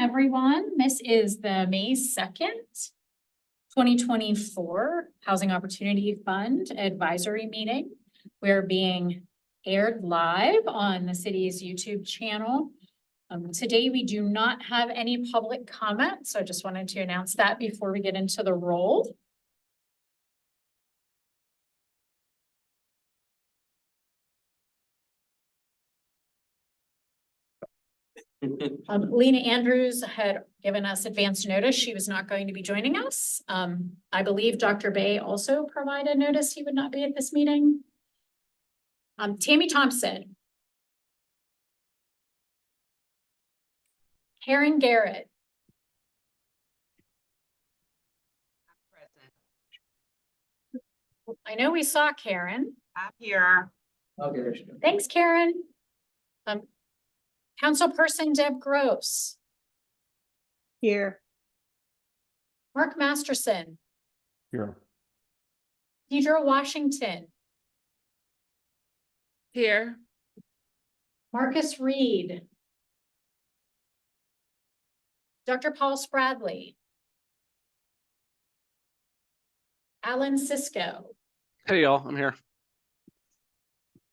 everyone. This is the May 2nd, 2024 Housing Opportunity Fund Advisory Meeting. We're being aired live on the city's YouTube channel. Today, we do not have any public comment, so I just wanted to announce that before we get into the roll. Lena Andrews had given us advance notice. She was not going to be joining us. I believe Dr. Bay also provided notice he would not be at this meeting. Tammy Thompson. Karen Garrett. Present. I know we saw Karen. I'm here. Okay, there she goes. Thanks, Karen. Councilperson Deb Gross. Here. Mark Masterson. Here. Deidre Washington. Here. Marcus Reed. Dr. Paul Spradley. Alan Cisco. Hey, y'all, I'm here.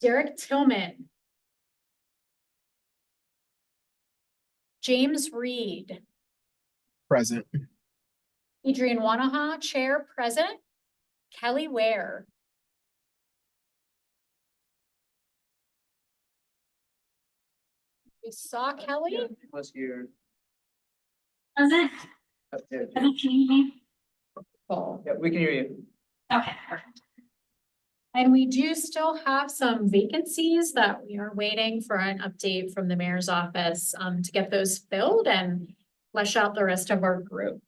Derek Tillman. James Reed. Present. Adrian Wanaha, Chair, Present. Kelly Ware. We saw Kelly. Was here. Present. Upstairs. Can you hear me? Cool. Yeah, we can hear you. Okay, perfect. And we do still have some vacancies that we are waiting for an update from the mayor's office to get those filled and flesh out the rest of our group.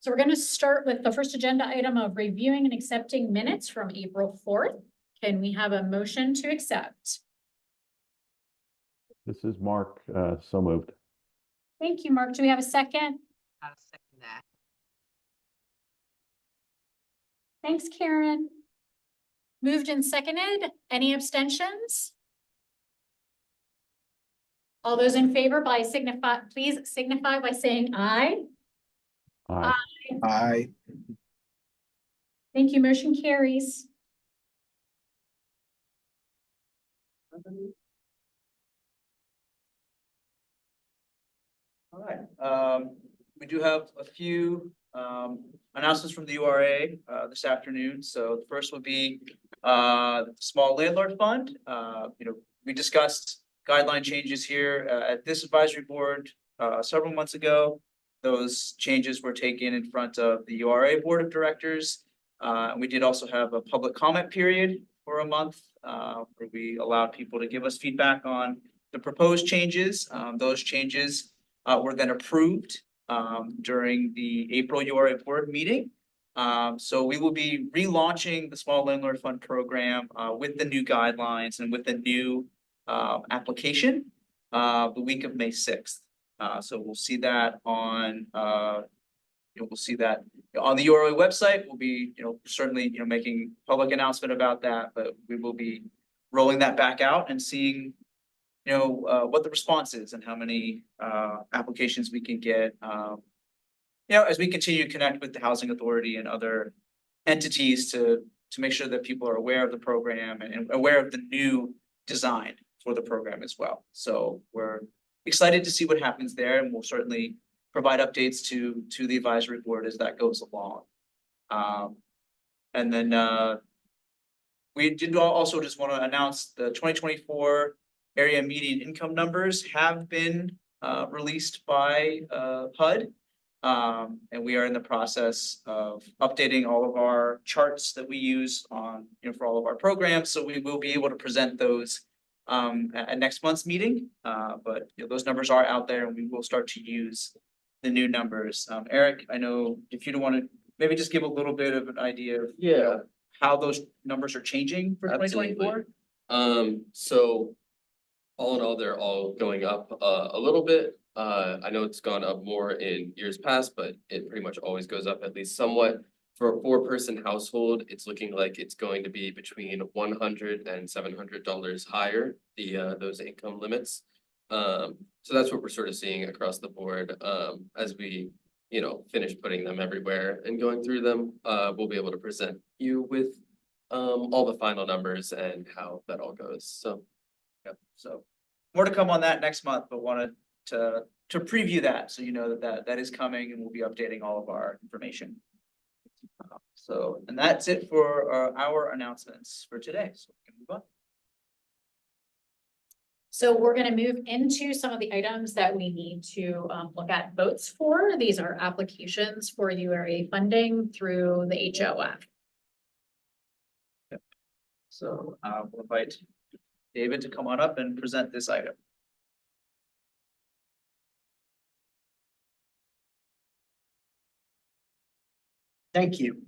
So we're going to start with the first agenda item of reviewing and accepting minutes from April 4th. Can we have a motion to accept? This is Mark, so moved. Thank you, Mark. Do we have a second? I'll second that. Thanks, Karen. Moved and seconded. Any abstentions? All those in favor please signify by saying aye. Aye. Aye. Thank you. Motion carries. All right. We do have a few announcements from the URA this afternoon. So the first would be the Small Landlord Fund. We discussed guideline changes here at this advisory board several months ago. Those changes were taken in front of the URA Board of Directors. We did also have a public comment period for a month where we allowed people to give us feedback on the proposed changes. Those changes were then approved during the April URA board meeting. So we will be relaunching the Small Landlord Fund program with the new guidelines and with the new application the week of May 6th. So we'll see that on we'll see that on the URA website. We'll be certainly making public announcement about that, but we will be rolling that back out and seeing what the response is and how many applications we can get. As we continue to connect with the Housing Authority and other entities to make sure that people are aware of the program and aware of the new design for the program as well. So we're excited to see what happens there, and we'll certainly provide updates to the advisory board as that goes along. And then we did also just want to announce the 2024 area median income numbers have been released by HUD. And we are in the process of updating all of our charts that we use on, for all of our programs. So we will be able to present those at next month's meeting. But those numbers are out there, and we will start to use the new numbers. Eric, I know if you don't want to maybe just give a little bit of an idea of how those numbers are changing for 2024. So all in all, they're all going up a little bit. I know it's gone up more in years past, but it pretty much always goes up at least somewhat. For a 4-person household, it's looking like it's going to be between $100 and $700 higher, those income limits. So that's what we're sort of seeing across the board, as we, finish putting them everywhere and going through them. We'll be able to present you with all the final numbers and how that all goes, so. Yep, so more to come on that next month, but wanted to preview that, so you know that is coming, and we'll be updating all of our information. So, and that's it for our announcements for today, so we can move on. So we're gonna move into some of the items that we need to look at votes for. These are applications for URA funding through the HOF. So we'll invite David to come on up and present this item. Thank you.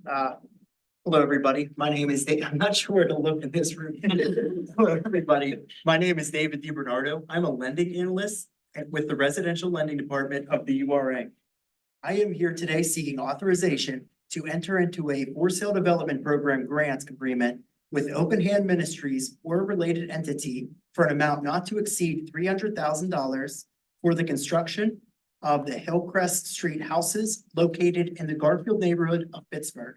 Hello, everybody. My name is Dave. I'm not sure where to look in this room. Hello, everybody. My name is David DiBernardo. I'm a lending analyst with the Residential Lending Department of the URA. I am here today seeking authorization to enter into a for sale development program grant agreement with Open Hand Ministries or a related entity for an amount not to exceed $300,000 for the construction of the Hillcrest Street houses located in the Garfield neighborhood of Pittsburgh.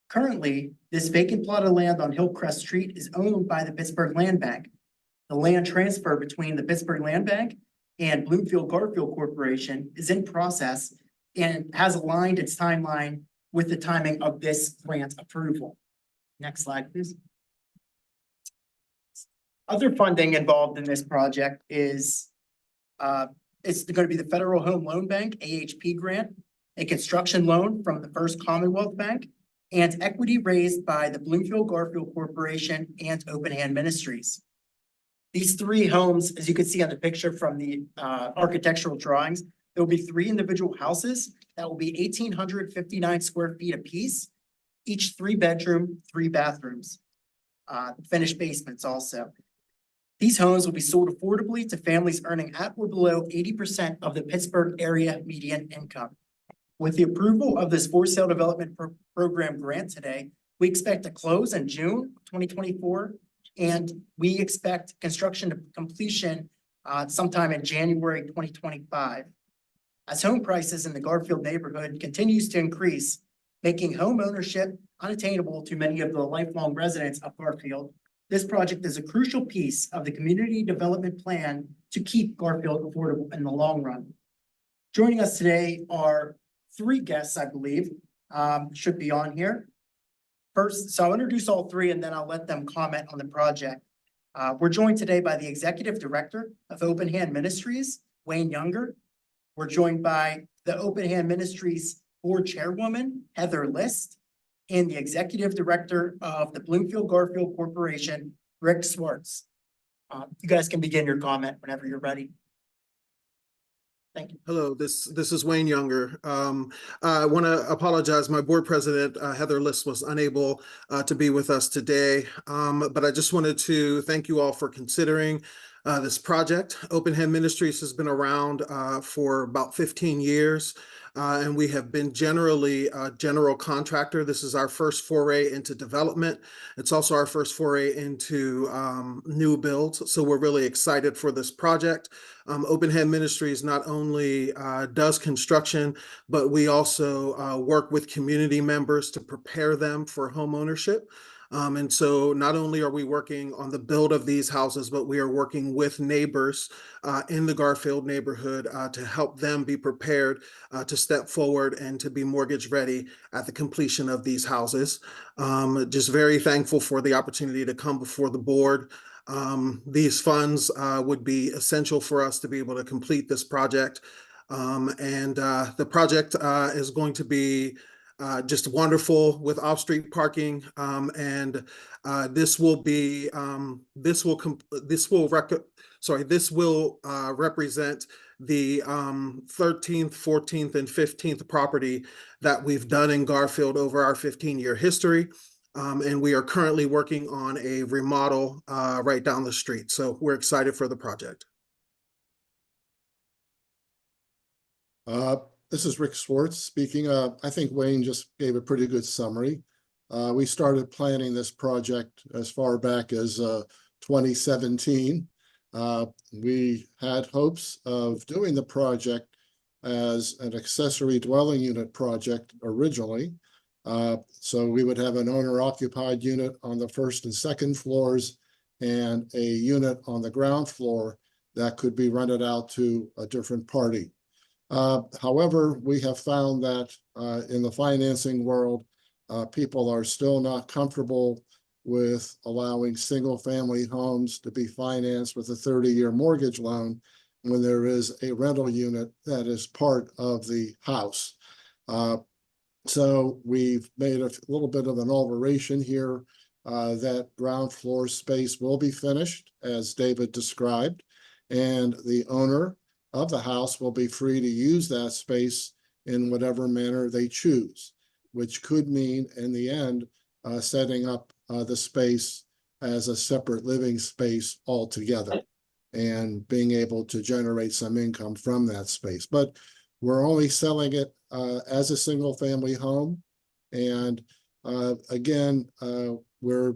Currently, this vacant plot of land on Hillcrest Street is owned by the Pittsburgh Land Bank. The land transfer between the Pittsburgh Land Bank and Bloomfield Garfield Corporation is in process and has aligned its timeline with the timing of this grant approval. Next slide, please. Other funding involved in this project is it's going to be the Federal Home Loan Bank, AHP grant, a construction loan from the First Commonwealth Bank, and equity raised by the Bloomfield Garfield Corporation and Open Hand Ministries. These three homes, as you can see on the picture from the architectural drawings, there will be three individual houses that will be 1,859 square feet apiece, each 3-bedroom, 3 bathrooms, finished basements also. These homes will be sold affordably to families earning at or below 80% of the Pittsburgh area median income. With the approval of this for sale development program grant today, we expect to close in June 2024, and we expect construction to completion sometime in January 2025. As home prices in the Garfield neighborhood continues to increase, making home ownership unattainable to many of the lifelong residents of Garfield, this project is a crucial piece of the community development plan to keep Garfield affordable in the long run. Joining us today are 3 guests, I believe, should be on here. First, so I'll introduce all 3 and then I'll let them comment on the project. We're joined today by the Executive Director of Open Hand Ministries, Wayne Younger. We're joined by the Open Hand Ministries Board Chairwoman, Heather List, and the Executive Director of the Bloomfield Garfield Corporation, Rick Swartz. You guys can begin your comment whenever you're ready. Thank you. Hello, this is Wayne Younger. I want to apologize. My board president, Heather List, was unable to be with us today. But I just wanted to thank you all for considering this project. Open Hand Ministries has been around for about 15 years. And we have been generally a general contractor. This is our first foray into development. It's also our first foray into new builds. So we're really excited for this project. Open Hand Ministries not only does construction, but we also work with community members to prepare them for home ownership. And so not only are we working on the build of these houses, but we are working with neighbors in the Garfield neighborhood to help them be prepared to step forward and to be mortgage ready at the completion of these houses. Just very thankful for the opportunity to come before the board. These funds would be essential for us to be able to complete this project. The project is going to be just wonderful with off-street parking, and this will represent the 13th, 14th, and 15th property that we've done in Garfield over our 15-year history. And we are currently working on a remodel right down the street. So we're excited for the project. This is Rick Swartz speaking. I think Wayne just gave a pretty good summary. We started planning this project as far back as 2017. We had hopes of doing the project as an accessory dwelling unit project originally. So we would have an owner occupied unit on the first and second floors and a unit on the ground floor that could be rented out to a different party. However, we have found that in the financing world, people are still not comfortable with allowing single-family homes to be financed with a 30-year mortgage loan when there is a rental unit that is part of the house. So we've made a little bit of an alteration here. That ground floor space will be finished, as David described, and the owner of the house will be free to use that space in whatever manner they choose, which could mean in the end, setting up the space as a separate living space altogether and being able to generate some income from that space. But we're only selling it as a single family home. And again, we're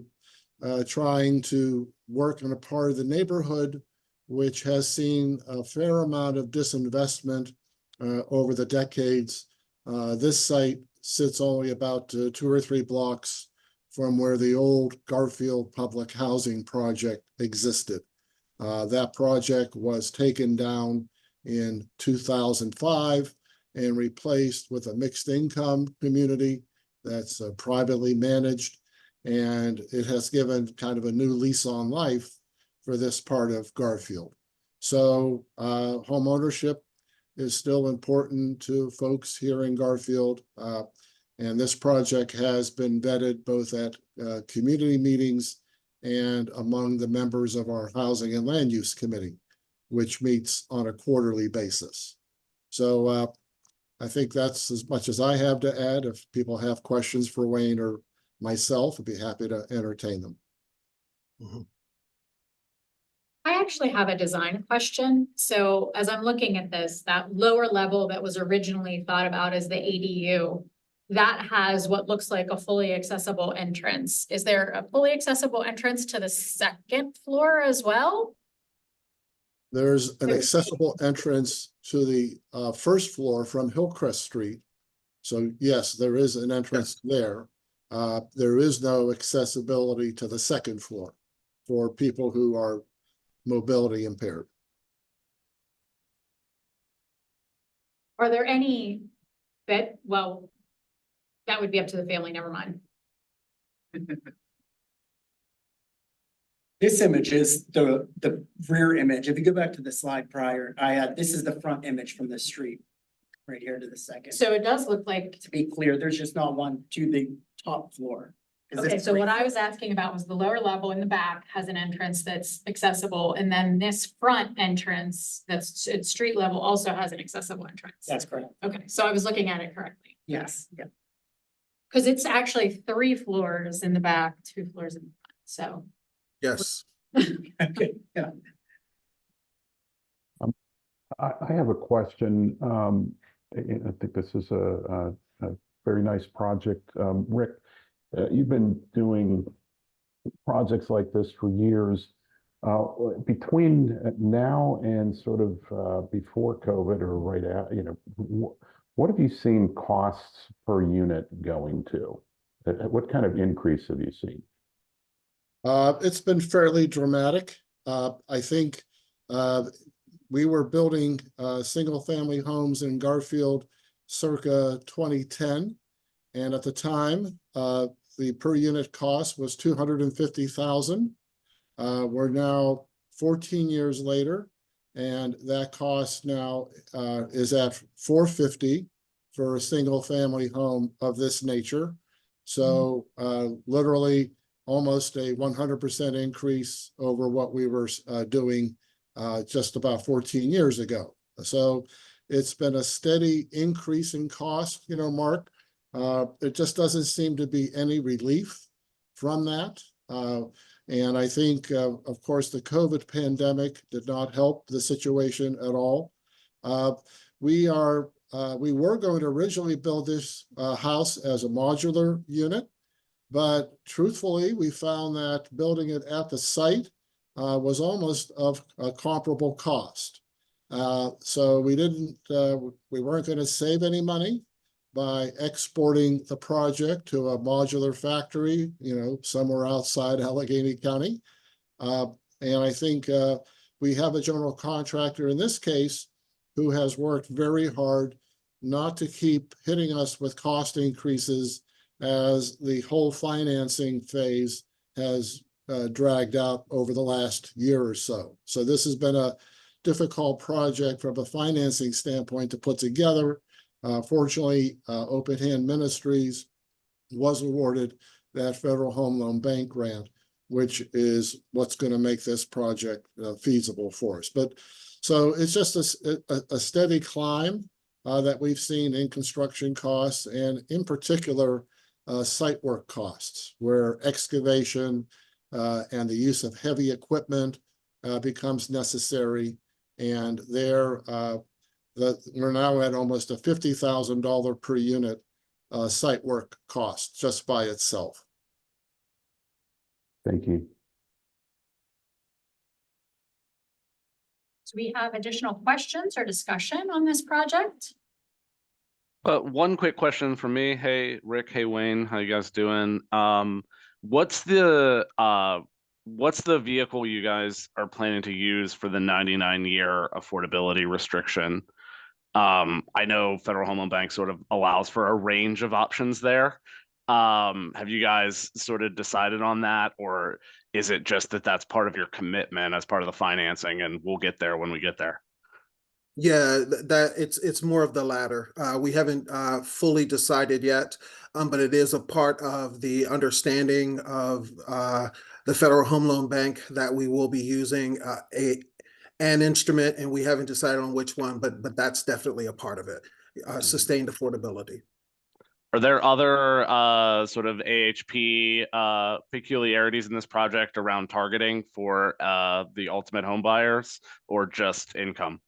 trying to work in a part of the neighborhood which has seen a fair amount of disinvestment over the decades. This site sits only about 2 or 3 blocks from where the old Garfield Public Housing Project existed. That project was taken down in 2005 and replaced with a mixed income community that's privately managed. And it has given kind of a new lease on life for this part of Garfield. So home ownership is still important to folks here in Garfield. And this project has been vetted both at community meetings and among the members of our Housing and Land Use Committee, which meets on a quarterly basis. So I think that's as much as I have to add. If people have questions for Wayne or myself, I'd be happy to entertain them. I actually have a design question. So as I'm looking at this, that lower level that was originally thought about as the ADU, that has what looks like a fully accessible entrance. Is there a fully accessible entrance to the second floor as well? There's an accessible entrance to the first floor from Hillcrest Street. So yes, there is an entrance there. There is no accessibility to the second floor for people who are mobility impaired. Are there any well, that would be up to the family, never mind. This image is the rear image. If you go back to the slide prior, this is the front image from the street, right here to the second. So it does look like, To be clear, there's just not one to the top floor. okay, so what I was asking about was the lower level in the back has an entrance that's accessible, and then this front entrance that's at street level also has an accessible entrance. That's correct. Okay, so I was looking at it correctly. Yes, yeah. Because it's actually 3 floors in the back, 2 floors in the front, so. Yes. Okay, yeah. I have a question. I think this is a very nice project. Rick, you've been doing projects like this for years. Between now and sort of before COVID or right after, what have you seen costs per unit going to? What kind of increase have you seen? It's been fairly dramatic. I think we were building single family homes in Garfield circa 2010. And at the time, the per unit cost was $250,000. We're now 14 years later, and that cost now is at $450,000 for a single family home of this nature. So literally almost a 100% increase over what we were doing just about 14 years ago. So it's been a steady increase in cost, Mark. It just doesn't seem to be any relief from that. And I think, of course, the COVID pandemic did not help the situation at all. We were going to originally build this house as a modular unit, but truthfully, we found that building it at the site was almost of a comparable cost. So we didn't, we weren't going to save any money by exporting the project to a modular factory, somewhere outside Allegheny County. And I think we have a general contractor in this case who has worked very hard not to keep hitting us with cost increases as the whole financing phase has dragged out over the last year or so. So this has been a difficult project from a financing standpoint to put together. Fortunately, Open Hand Ministries was awarded that Federal Home Loan Bank grant, which is what's going to make this project feasible for us. But so it's just a steady climb that we've seen in construction costs, and in particular, site work costs, where excavation and the use of heavy equipment becomes necessary. And there, we're now at almost a $50,000 per unit site work cost just by itself. Thank you. Do we have additional questions or discussion on this project? One quick question for me. Hey, Rick. Hey, Wayne. How you guys doing? What's the vehicle you guys are planning to use for the 99-year affordability restriction? I know Federal Home Loan Bank sort of allows for a range of options there. Have you guys sort of decided on that, or is it just that that's part of your commitment as part of the financing and we'll get there when we get there? Yeah, that it's more of the latter. We haven't fully decided yet, but it is a part of the understanding of the Federal Home Loan Bank that we will be using an instrument, and we haven't decided on which one, but that's definitely a part of it. Sustained affordability. Are there other sort of AHP peculiarities in this project around targeting for the ultimate home buyers, or just income?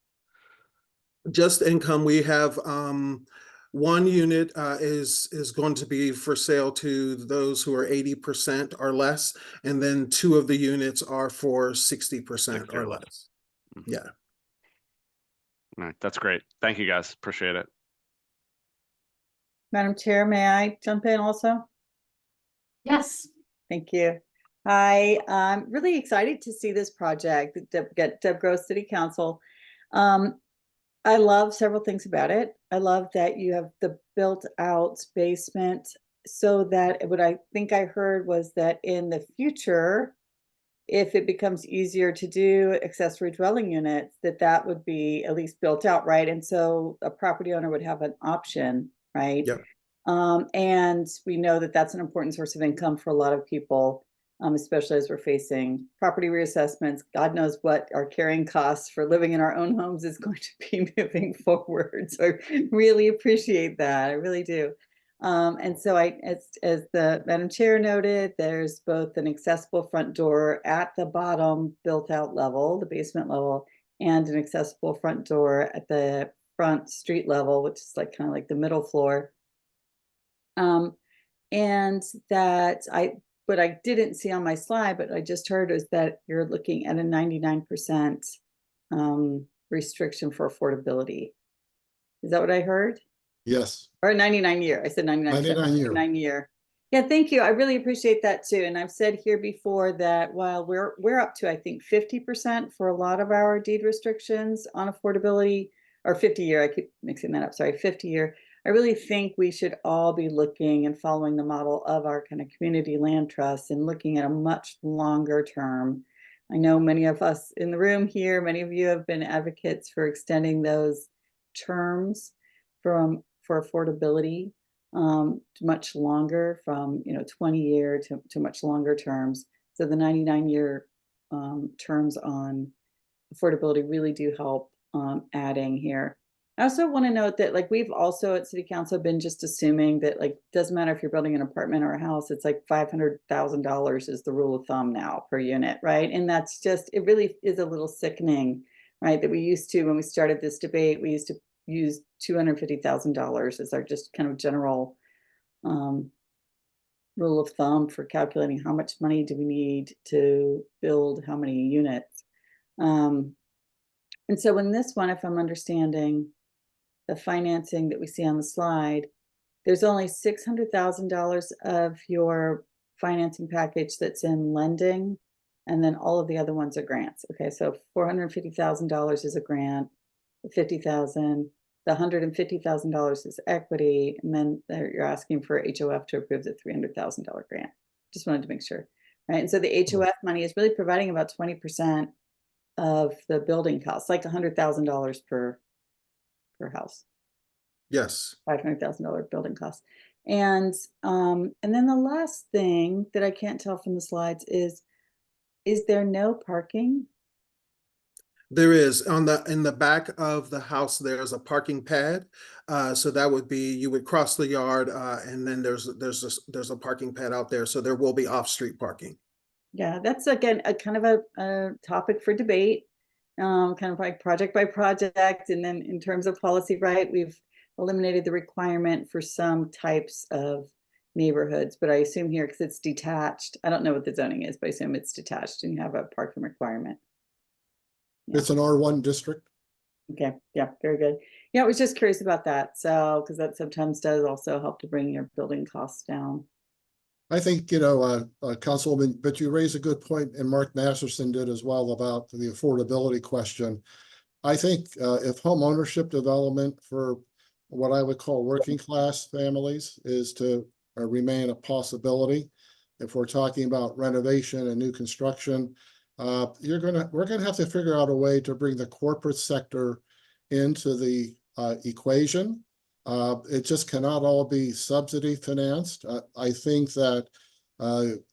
Just income. We have one unit is going to be for sale to those who are 80% or less, and then 2 of the units are for 60% or less. Yeah. All right, that's great. Thank you, guys. Appreciate it. Madam Chair, may I jump in also? Yes. Thank you. I'm really excited to see this project, Deb Gross City Council. I love several things about it. I love that you have the built out basement, so that what I think I heard was that in the future, if it becomes easier to do accessory dwelling units, that would be at least built out, right? And so a property owner would have an option, right? Yep. And we know that that's an important source of income for a lot of people, especially as we're facing property reassessments. God knows what our carrying costs for living in our own homes is going to be moving forward. So I really appreciate that. I really do. And so as the Madam Chair noted, there's both an accessible front door at the bottom built out level, the basement level, and an accessible front door at the front street level, which is like kind of like the middle floor. And that what I didn't see on my slide, but I just heard, is that you're looking at a 99% restriction for affordability. Is that what I heard? Yes. Or 99 year. I said 99 year. Yeah, thank you. I really appreciate that too. And I've said here before that while we're up to, I think, 50% for a lot of our deed restrictions on affordability, or 50 year, I keep mixing that up, sorry, 50 year. I really think we should all be looking and following the model of our kind of community land trusts and looking at a much longer term. I know many of us in the room here, many of you have been advocates for extending those terms for affordability to much longer, from 20 year to much longer terms. So the 99 year terms on affordability really do help adding here. I also want to note that, like, we've also at City Council been just assuming that, like, doesn't matter if you're building an apartment or a house, it's like $500,000 is the rule of thumb now per unit, right? And that's just, it really is a little sickening, right? That we used to, when we started this debate, we used to use $250,000 as our just kind of general rule of thumb for calculating how much money do we need to build how many units. And so in this one, if I'm understanding the financing that we see on the slide, there's only $600,000 of your financing package that's in lending, and then all of the other ones are grants. Okay, so $450,000 is a grant, the $50,000, the $150,000 is equity, and then you're asking for HOF to approve the $300,000 grant. Just wanted to make sure, right? And so the HOF money is really providing about 20% of the building costs, like $100,000 per house. Yes. $500,000 building costs. And then the last thing that I can't tell from the slides is there no parking? There is in the back of the house, there's a parking pad. So that would be, you would cross the yard, and then there's a parking pad out there. So there will be off-street parking. Yeah, that's again a kind of a topic for debate, kind of like project by project. And then in terms of policy, right, we've eliminated the requirement for some types of neighborhoods, but I assume here, because it's detached, I don't know what the zoning is, but I assume it's detached and you have a parking requirement. It's an R1 district. Okay, yeah, very good. Yeah, I was just curious about that. So, because that sometimes does also help to bring your building costs down. I think, Councilwoman, but you raise a good point, and Mark Masterson did as well, about the affordability question. I think if home ownership development for what I would call working class families is to remain a possibility, if we're talking about renovation and new construction, we're gonna have to figure out a way to bring the corporate sector into the equation. It just cannot all be subsidy financed. I think that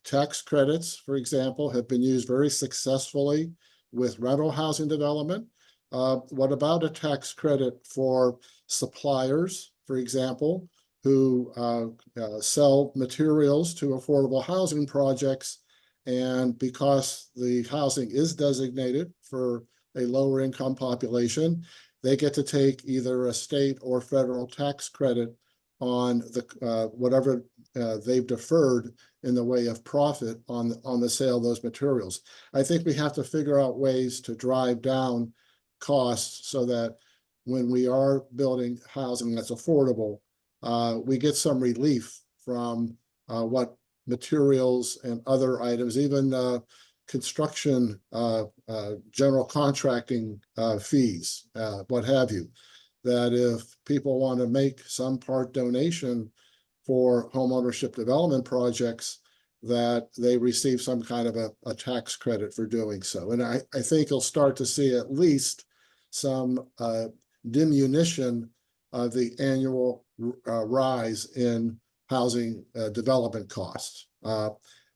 tax credits, for example, have been used very successfully with rental housing development. What about a tax credit for suppliers, for example, who sell materials to affordable housing projects, and because the housing is designated for a lower income population, they get to take either a state or federal tax credit on the whatever they've deferred in the way of profit on the sale of those materials. I think we have to figure out ways to drive down costs so that when we are building housing that's affordable, we get some relief from what materials and other items, even construction, general contracting fees, what have you, that if people want to make some part donation for home ownership development projects, that they receive some kind of a tax credit for doing so. And I think you'll start to see at least some diminution of the annual rise in housing development costs.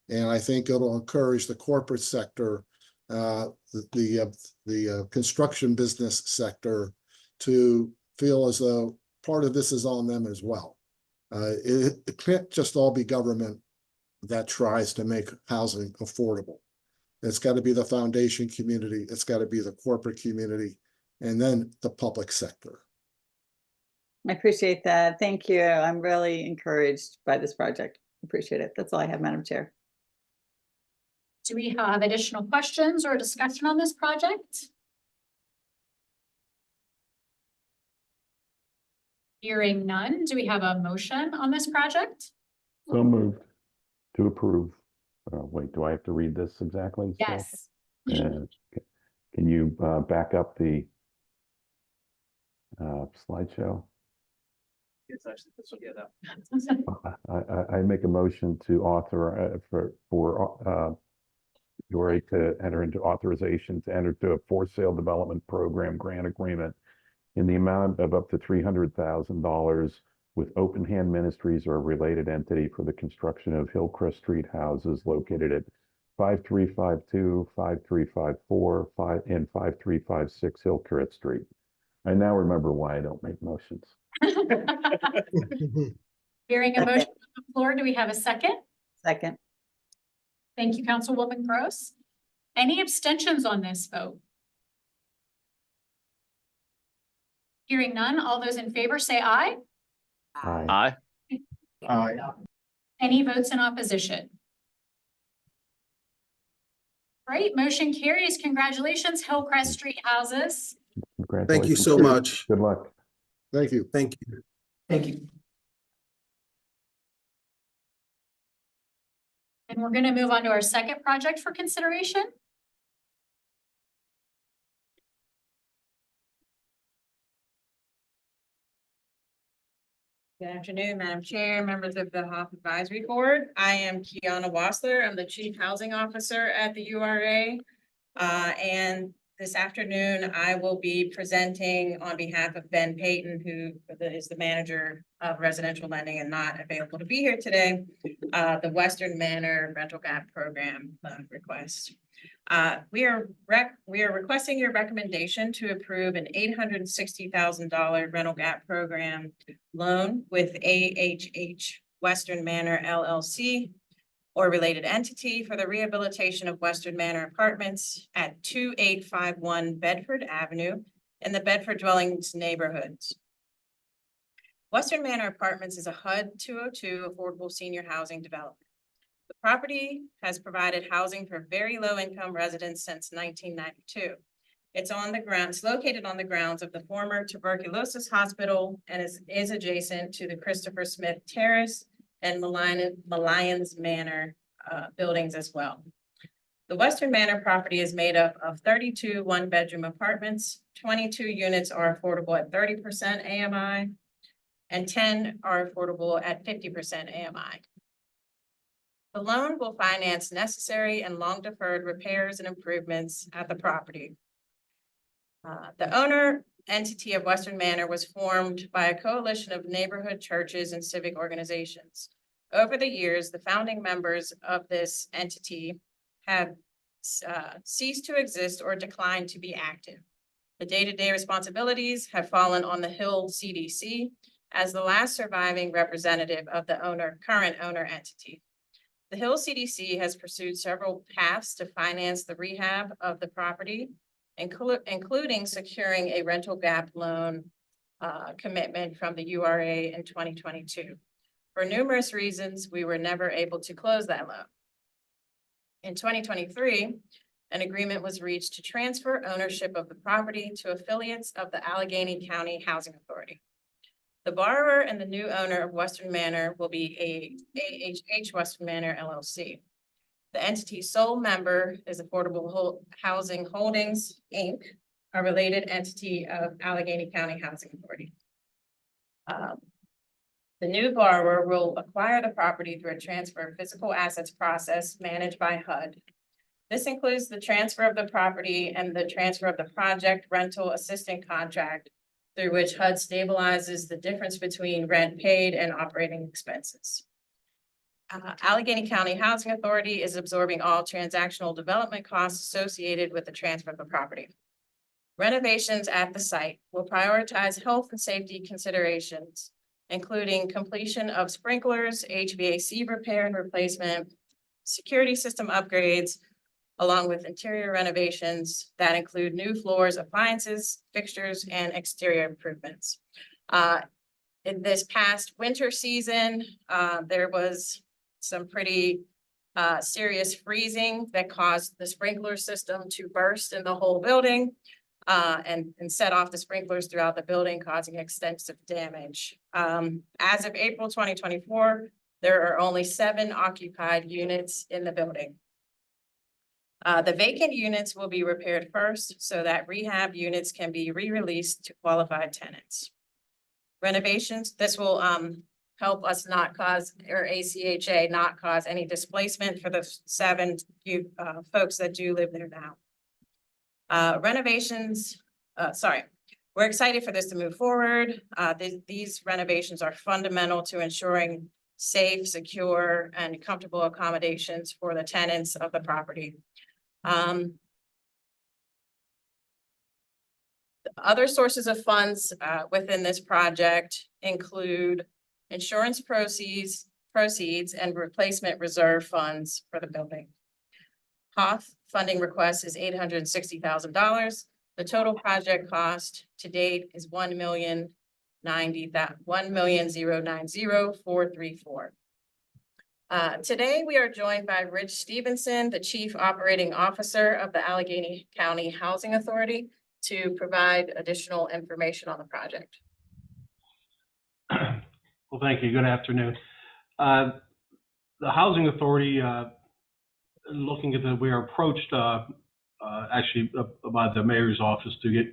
And I think it'll encourage the corporate sector, the construction business sector, to feel as though part of this is on them as well. It can't just all be government that tries to make housing affordable. It's got to be the foundation community, it's got to be the corporate community, and then the public sector. I appreciate that. Thank you. I'm really encouraged by this project. Appreciate it. That's all I have, Madam Chair. Do we have additional questions or discussion on this project? Hearing none, do we have a motion on this project? So moved to approve. Wait, do I have to read this exactly? still? Yes. Can you back up the slideshow? Yes, actually, this will get up. I make a motion to author for URA to enter into authorization to enter into a for sale development program grant agreement in the amount of up to $300,000 with Open Hand Ministries or a related entity for the construction of Hillcrest Street houses located at 5352, 5354, and 5356 Hillcrest Street. I now remember why I don't make motions. Hearing a motion on the floor, do we have a second? Second. Thank you, Councilwoman Gross. Any abstentions on this vote? Hearing none, all those in favor say aye. Aye. Aye. Any votes in opposition? Great, motion carries. Congratulations, Hillcrest Street Houses. Thank you so Congratulations. much. Good luck. Thank you. Thank you. Thank you. And we're going to move on to our second project for consideration. Good afternoon, Madam Chair, members of the HOP Advisory Board. I am Kiana Wassler. I'm the Chief Housing Officer at the URA. And this afternoon, I will be presenting on behalf of Ben Payton, who is the manager of residential lending and not available to be here today, the Western Manor Rental Gap Program request. We are requesting your recommendation to approve an $860,000 rental gap program loan with AHH Western Manor LLC or related entity for the rehabilitation of Western Manor Apartments at 2851 Bedford Avenue in the Bedford Dwellings neighborhoods. Western Manor Apartments is a HUD 202 affordable senior housing development. The property has provided housing for very low income residents since 1992. It's located on the grounds of the former tuberculosis hospital and is adjacent to the Christopher Smith Terrace and Lyons Manor buildings as well. The Western Manor property is made up of 32 one-bedroom apartments, 22 units are affordable at 30% AMI, and 10 are affordable at 50% AMI. The loan will finance necessary and long-deferred repairs and improvements at the property. The owner entity of Western Manor was formed by a coalition of neighborhood churches and civic organizations. Over the years, the founding members of this entity have ceased to exist or declined to be active. The day-to-day responsibilities have fallen on the Hill CDC as the last surviving representative of the current owner entity. The Hill CDC has pursued several paths to finance the rehab of the property, including securing a rental gap loan commitment from the URA in 2022. For numerous reasons, we were never able to close that loan. In 2023, an agreement was reached to transfer ownership of the property to affiliates of the Allegheny County Housing Authority. The borrower and the new owner of Western Manor will be AHH Western Manor LLC. The entity's sole member is Affordable Housing Holdings, Inc., a related entity of Allegheny County Housing Authority. The new borrower will acquire the property through a transfer of physical assets process managed by HUD. This includes the transfer of the property and the transfer of the project rental assistant contract through which HUD stabilizes the difference between rent paid and operating expenses. Allegheny County Housing Authority is absorbing all transactional development costs associated with the transfer of the property. Renovations at the site will prioritize health and safety considerations, including completion of sprinklers, HVAC repair and replacement, security system upgrades, along with interior renovations that include new floors, appliances, fixtures, and exterior improvements. In this past winter season, there was some pretty serious freezing that caused the sprinkler system to burst in the whole building and set off the sprinklers throughout the building, causing extensive damage. As of April 2024, there are only 7 occupied units in the building. The vacant units will be repaired first so that rehab units can be re-released to qualified tenants. Renovations, this will help us not cause, or ACHA not cause any displacement for the 7 folks that do live there now. We're excited for this to move forward. These renovations are fundamental to ensuring safe, secure, and comfortable accommodations for the tenants of the property. Other sources of funds within this project include insurance proceeds and replacement reserve funds for the building. HOF funding request is $860,000. The total project cost to date is $1,090,434. Today, we are joined by Rich Stevenson, the Chief Operating Officer of the Allegheny County Housing Authority, to provide additional information on the project. Well, thank you. Good afternoon. The Housing Authority, looking at we are approached actually by the mayor's office to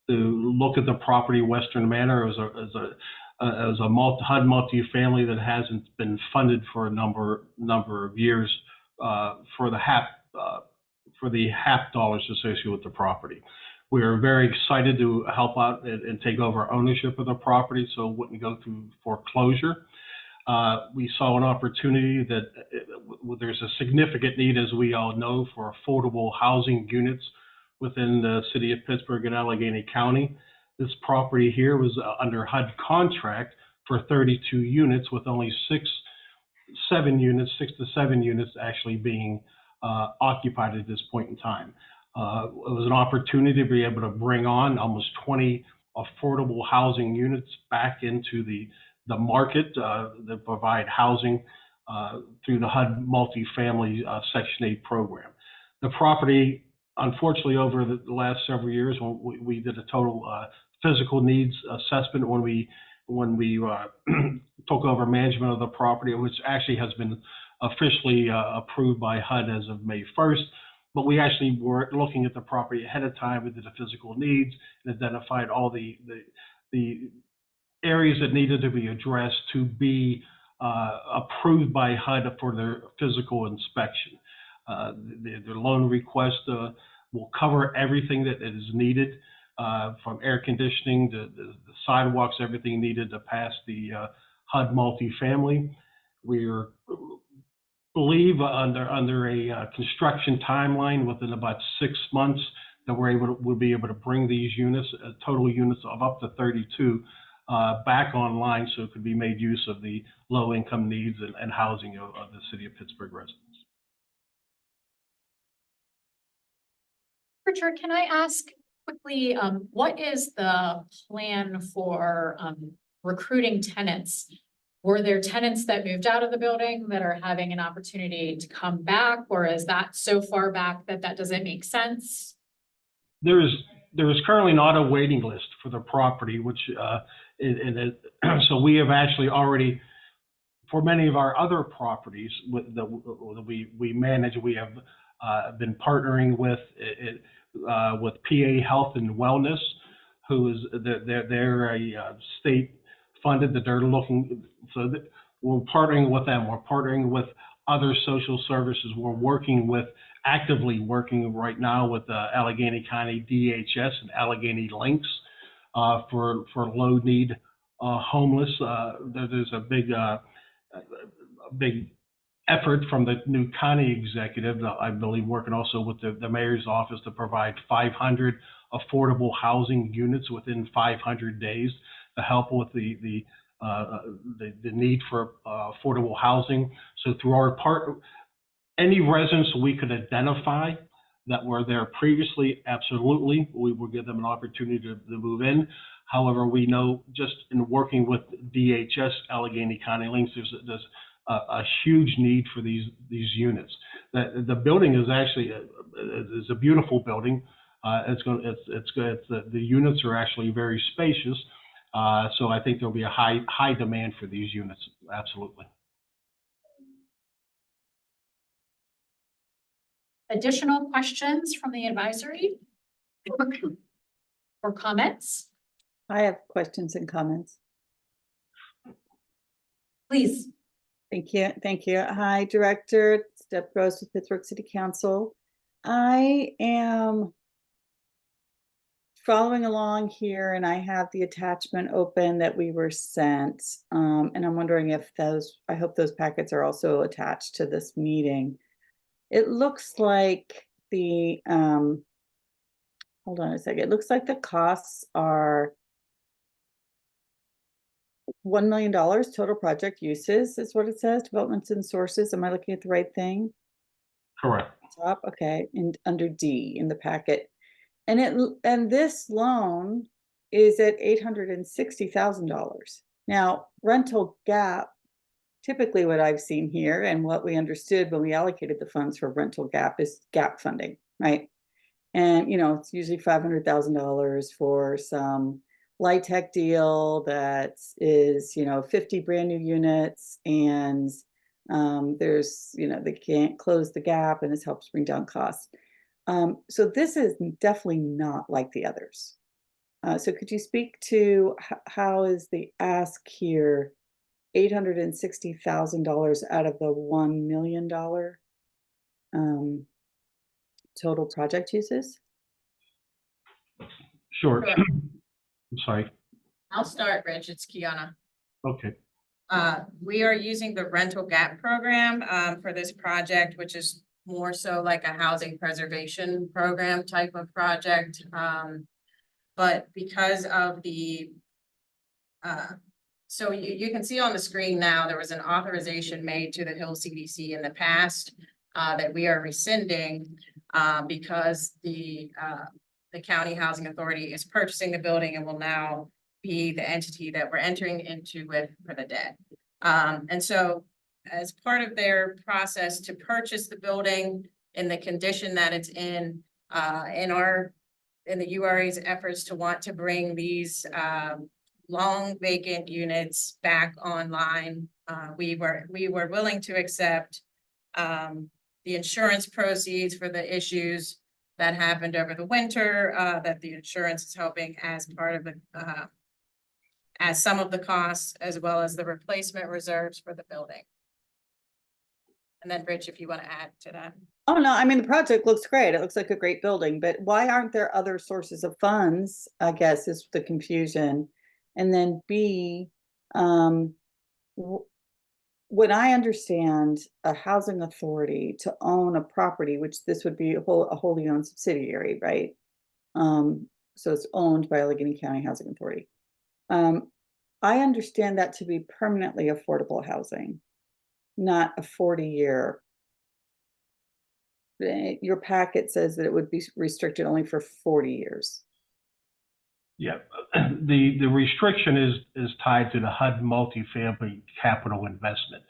look at the property Western Manor as a HUD multifamily that hasn't been funded for a number of years for the HAP dollars associated with the property. We are very excited to help out and take over ownership of the property so it wouldn't go through foreclosure. We saw an opportunity that there's a significant need, as we all know, for affordable housing units within the city of Pittsburgh and Allegheny County. This property here was under HUD contract for 32 units, with only 6 to 7 units actually being occupied at this point in time. It was an opportunity to be able to bring on almost 20 affordable housing units back into the market that provide housing through the HUD multifamily Section 8 program. The property, unfortunately, over the last several years, when we did a total physical needs assessment when we took over management of the property, which actually has been officially approved by HUD as of May 1st. But we actually were looking at the property ahead of time. We did the physical needs and identified all the areas that needed to be addressed to be approved by HUD for their physical inspection. The loan request will cover everything that is needed, from air conditioning to the sidewalks, everything needed to pass the HUD multifamily. We believe under a construction timeline within about 6 months that we'll be able to bring these units, total units of up to 32, back online so it could be made use of the low income needs and housing of the city of Pittsburgh residents. Richard, can I ask quickly, what is the plan for recruiting tenants? Were there tenants that moved out of the building that are having an opportunity to come back, or is that so far back that doesn't make sense? There is currently not a waiting list for the property, which so we have actually already, for many of our other properties that we manage, we have been partnering with PA Health and Wellness, who is they're a state funded that they're looking, so that we're partnering with them. We're partnering with other social services. We're actively working right now with Allegheny County DHS and Allegheny Links for low need homeless. There's a big effort from the new county executive, I believe, working also with the mayor's office to provide 500 affordable housing units within 500 days to help with the need for affordable housing. So through our any residents we could identify that were there previously, absolutely, we will give them an opportunity to move in. However, we know just in working with DHS, Allegheny County Links, there's a huge need for these units. The building is actually is a beautiful building. The units are actually very spacious. So I think there'll be a high demand for these units. Absolutely. Additional questions from the advisory or comments? I have questions and comments. Please. Thank you. Thank you. Hi, Director. Deb Gross with Pittsburgh City Council. I am following along here and I have the attachment open that we were sent. And I'm wondering if I hope those packets are also attached to this meeting. It looks like hold on a second. It looks like the costs are $1 million total project uses is what it says, developments and sources. Am I looking at the right thing? Correct. Top, okay, and under D in the packet. And this loan is at $860,000. Now, rental gap typically what I've seen here and what we understood when we allocated the funds for rental gap is gap funding, right? And, you know, it's usually $500,000 for some light tech deal that is, you know, 50 brand new units, and there's, you know, they can't close the gap and this helps bring down costs. So this is definitely not like the others. So could you speak to how is the ask here $860,000 out of the $1 million total project uses? Sure. Sure. I'm sorry. I'll start, Rich. It's Kiana. Okay. We are using the rental gap program for this project, which is more so like a housing preservation program type of project. But because of the so you can see on the screen now, there was an authorization made to the Hill CDC in the past that we are rescinding because the County Housing Authority is purchasing the building and will now be the entity that we're entering into with for the debt. And so as part of their process to purchase the building in the condition that it's in the URA's efforts to want to bring these long vacant units back online, we were willing to accept the insurance proceeds for the issues that happened over the winter, that the insurance is helping as part of the as some of the costs, as well as the replacement reserves for the building. And then Rich, if you want to add to that. Oh, no, I mean, the project looks great. It looks like a great building, but why aren't there other sources of funds, I guess, is the confusion. And then B, when I understand a housing authority to own a property, which this would be a wholly owned subsidiary, right? So it's owned by Allegheny County Housing Authority. I understand that to be permanently affordable housing, not a 40-year. Your packet says that it would be restricted only for 40 years. Yeah, the restriction is tied to the HUD multifamily capital investment.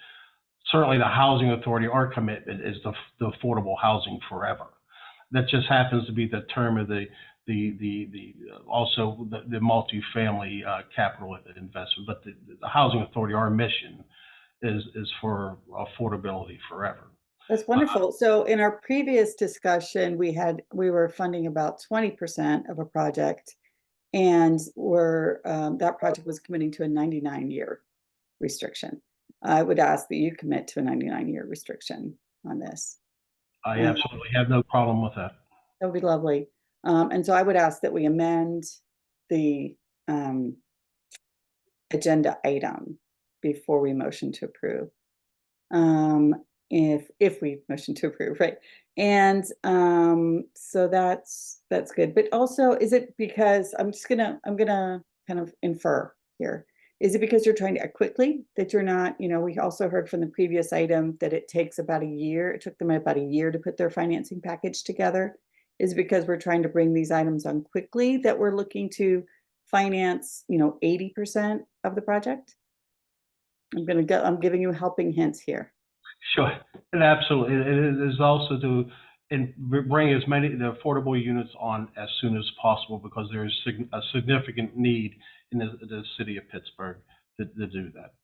Certainly the housing authority, our commitment is the affordable housing forever. That just happens to be the term of the multifamily capital investment. But the housing authority, our mission is for affordability forever. That's wonderful. So in our previous discussion, we were funding about 20% of a project, and that project was committing to a 99-year restriction. I would ask that you commit to a 99-year restriction on this. I absolutely have no problem with that. That would be lovely. And so I would ask that we amend the agenda item before we motion to approve. If we motion to approve, right? And so that's good. But also, is it because I'm gonna kind of infer here. Is it because you're trying to act quickly that you're not, you know, we also heard from the previous item that it takes about a year. It took them about a year to put their financing package together. Is it because we're trying to bring these items on quickly that we're looking to finance, you know, 80% of the project? I'm giving you helping hints here. Sure, and absolutely. It is also to bring as many the affordable units on as soon as possible, because there is a significant need in the city of Pittsburgh to do that.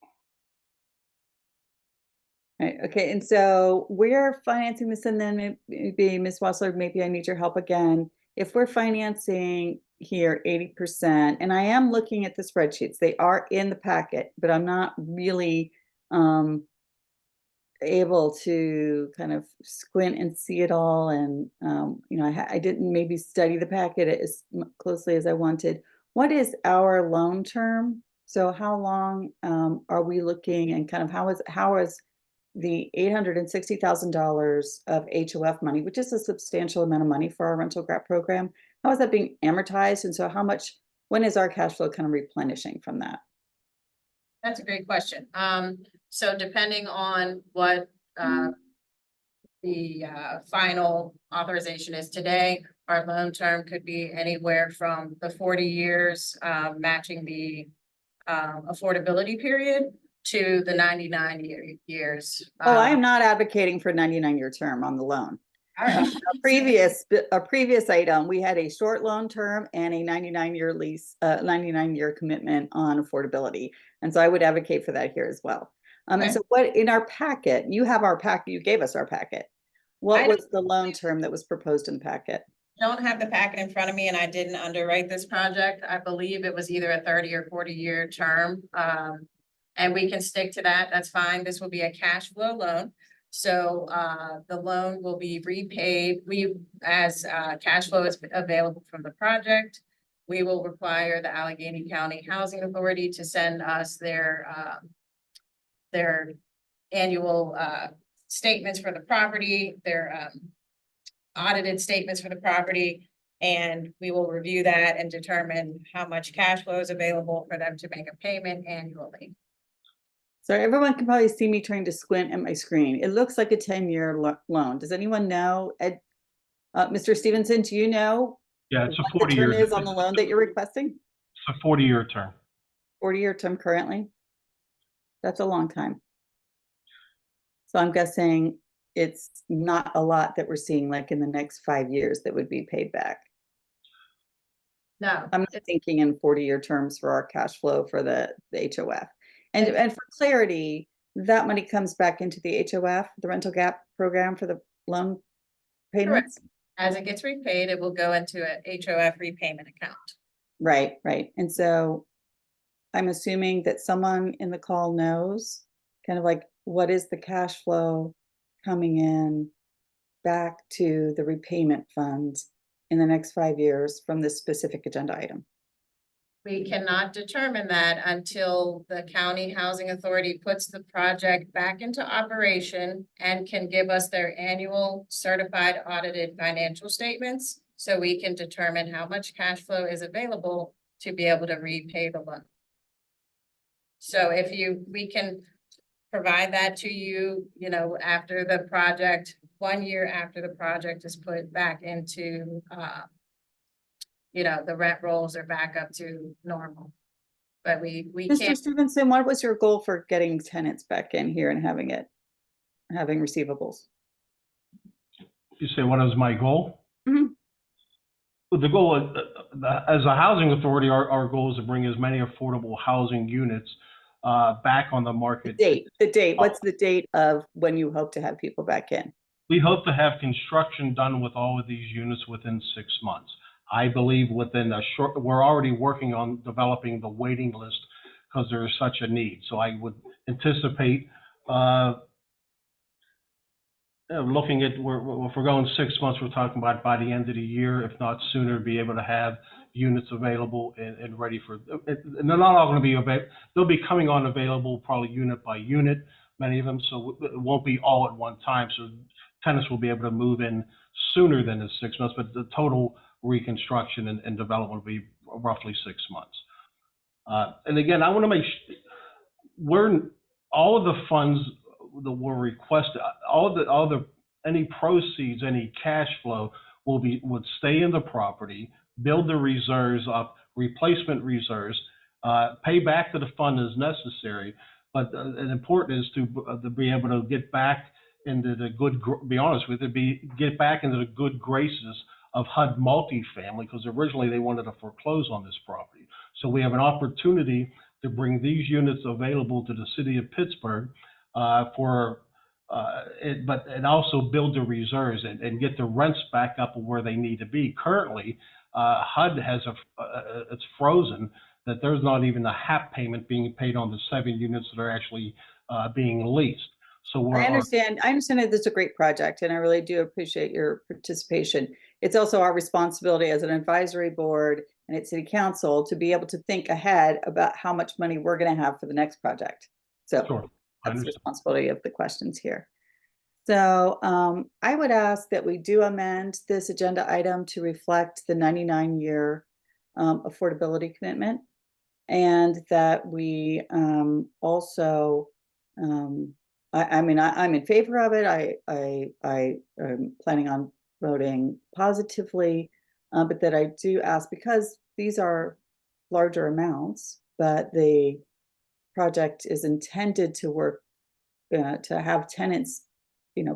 Right, okay, and so we're financing this, and then maybe Ms. Wassler, maybe I need your help again. If we're financing here 80%, and I am looking at the spreadsheets, they are in the packet, but I'm not really able to kind of squint and see it all, and you know, I didn't maybe study the packet as closely as I wanted. What is our loan term? So how long are we looking, and kind of how is the $860,000 of HOF money, which is a substantial amount of money for our rental grant program, how is that being amortized? And so when is our cash flow kind of replenishing from that? That's a great question. So depending on what the final authorization is today, our loan term could be anywhere from the 40 years, matching the affordability period, to the 99 years. Oh, I am not advocating for 99-year term on the loan. All right. A previous item, we had a short loan term and a 99-year lease, 99-year commitment on affordability. And so I would advocate for that here as well. And Okay. so what in our packet, you have our packet, you gave us our packet. What was the loan term that was proposed in the packet? Don't have the packet in front of me and I didn't underwrite this project. I believe it was either a 30 or 40-year term. And we can stick to that. That's fine. This will be a cash flow loan. So the loan will be repaid. As cash flow is available from the project, we will require the Allegheny County Housing Authority to send us their annual statements for the property, their audited statements for the property, and we will review that and determine how much cash flow is available for them to make a payment annually. So everyone can probably see me trying to squint at my screen. It looks like a 10-year loan. Does anyone know? Mr. Stevenson, do you know? Yeah, it's a what the term 40-year. is on the loan that you're requesting? It's a 40-year term. 40-year term currently? That's a long time. So I'm guessing it's not a lot that we're seeing like in the next 5 years that would be paid back. No, I'm not thinking in 40-year terms for our cash flow for the HOF. And for clarity, that money comes back into the HOF, the rental gap program for the loan payments? as it gets repaid, it will go into a HOF repayment account. Right, right. And so I'm assuming that someone in the call knows kind of like what is the cash flow coming in back to the repayment funds in the next 5 years from this specific agenda item. We cannot determine that until the county housing authority puts the project back into operation and can give us their annual certified audited financial statements. So we can determine how much cash flow is available to be able to repay the loan. So we can provide that to you, after the project, 1 year after the project is put back into, the rent rolls are back up to normal. But we Mr. can't, Stevenson, what was your goal for getting tenants back in here and having receivables? You say, what is my goal? Mhm. Well, the goal, as a housing authority, our goal is to bring as many affordable housing units back on the market. The date. What's the date of when you hope to have people back in? We hope to have construction done with all of these units within 6 months. I believe we're already working on developing the waiting list because there is such a need. So I would anticipate looking at, if we're going 6 months, we're talking about by the end of the year, if not sooner, be able to have units available and ready for, and they're not all going to be available. They'll be coming on available probably unit by unit, many of them. So it won't be all at one time. So tenants will be able to move in sooner than the 6 months, but the total reconstruction and development will be roughly 6 months. And again, I want to make sure all of the funds that were requested, any proceeds, any cash flow would stay in the property, build the reserves up, replacement reserves, pay back to the fund as necessary. But important is to be able to get back into the get back into the good graces of HUD multifamily, because originally they wanted to foreclose on this property. So we have an opportunity to bring these units available to the city of Pittsburgh but also build the reserves and get the rents back up where they need to be. Currently, HUD has it's frozen, that there's not even a HAP payment being paid on the 7 units that are actually being leased. So I understand that this is a great project, and I really do appreciate your participation. It's also our responsibility as an advisory board and at city council to be able to think ahead about how much money we're going to have for the next project. So sure, that's the responsibility of the questions here. So I would ask that we do amend this agenda item to reflect the 99-year affordability commitment, and that we also, I'm in favor of it. I am planning on voting positively, but that I do ask, because these are larger amounts, but the project is intended to work, to have tenants,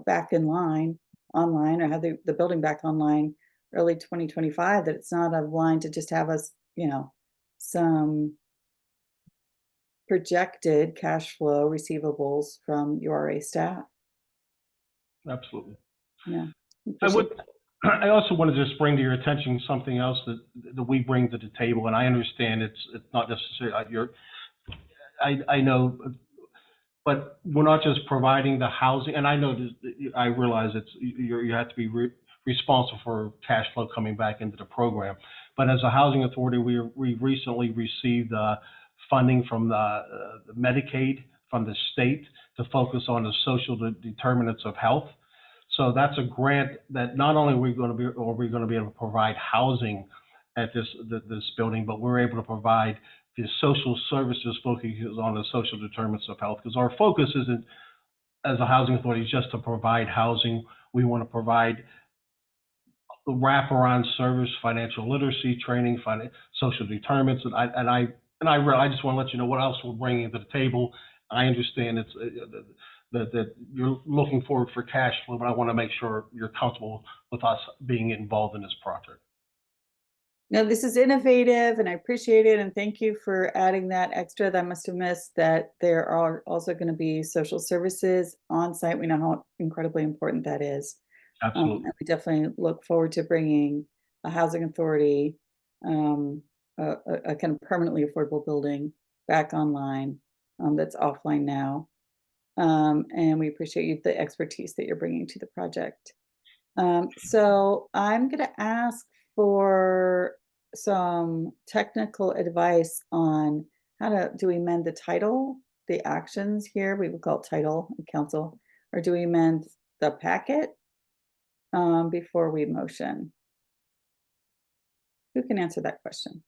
back in line, online, or have the building back online early 2025, that it's not a line to just have us, some projected cash flow receivables from URA staff. Absolutely. Yeah. I also want to just bring to your attention something else that we bring to the table, and I understand it's not necessarily I know, but we're not just providing the housing, and I know I realize you have to be responsible for cash flow coming back into the program. But as a housing authority, we recently received funding from the Medicaid from the state to focus on the social determinants of health. So that's a grant that not only are we going to be able to provide housing at this building, but we're able to provide the social services focuses on the social determinants of health, because our focus isn't, as a housing authority, just to provide housing. We want to provide the wraparound service, financial literacy training, social determinants, and I just want to let you know what else we're bringing to the table. I understand it's that you're looking forward for cash flow, but I want to make sure you're comfortable with us being involved in this project. No, this is innovative, and I appreciate it, and thank you for adding that extra. That I must have missed that there are also going to be social services on site. We know how incredibly important that is. Absolutely. And we definitely look forward to bringing a housing authority, a kind of permanently affordable building back online that's offline now. And we appreciate the expertise that you're bringing to the project. So I'm going to ask for some technical advice on do we amend the title, the actions here, we would call it title and council, or do we amend the packet before we motion? Who can answer that question?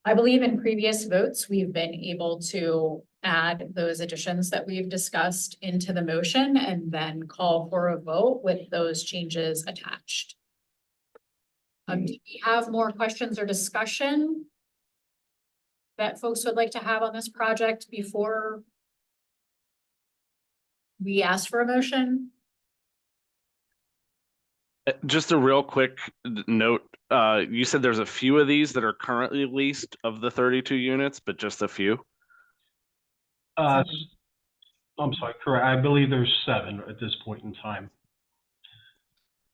I believe in previous votes, we've been able to add those additions that we've discussed into the motion and then call for a vote with those changes attached. Do we have more questions or discussion that folks would like to have on this project before we ask for a motion? Just a real quick note. You said there's a few of these that are currently leased of the 32 units, but just a few? I'm sorry, correct. I believe there's 7 at this point in time.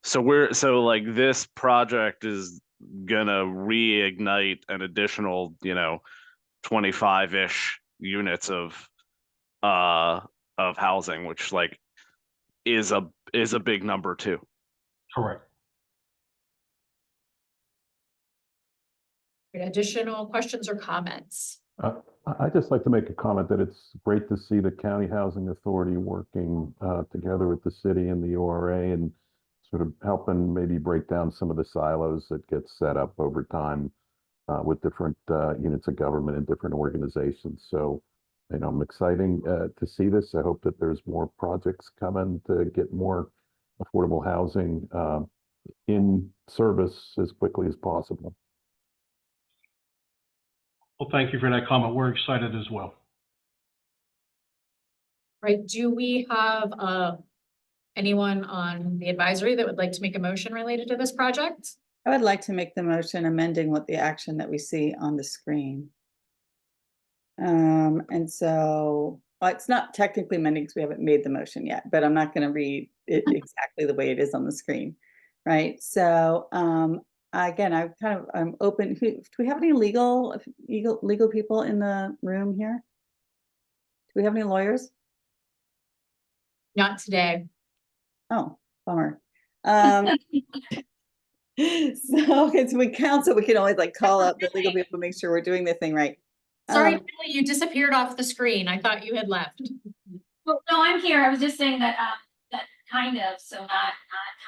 So like this project is gonna reignite an additional, 25-ish units of housing, which like is a big number too. Correct. Additional questions or comments? I'd just like to make a comment that it's great to see the County Housing Authority working together with the city and the URA and sort of helping maybe break down some of the silos that get set up over time with different units of government and different organizations. So, I'm excited to see this. I hope that there's more projects coming to get more affordable housing in service as quickly as possible. Well, thank you for that comment. We're excited as well. Right, do we have anyone on the advisory that would like to make a motion related to this project? I would like to make the motion amending what the action that we see on the screen. And so it's not technically amending because we haven't made the motion yet, but I'm not going to read it exactly the way it is on the screen. Right. So again, I'm open. Do we have any legal people in the room here? Do we have any lawyers? Not today. Oh, bummer. So it's with council, we can always like call up the legal people to make sure we're doing the thing right. Sorry, Billy, you disappeared off the screen. I thought you had left. Well, no, I'm here. I was just saying that that kind of, so not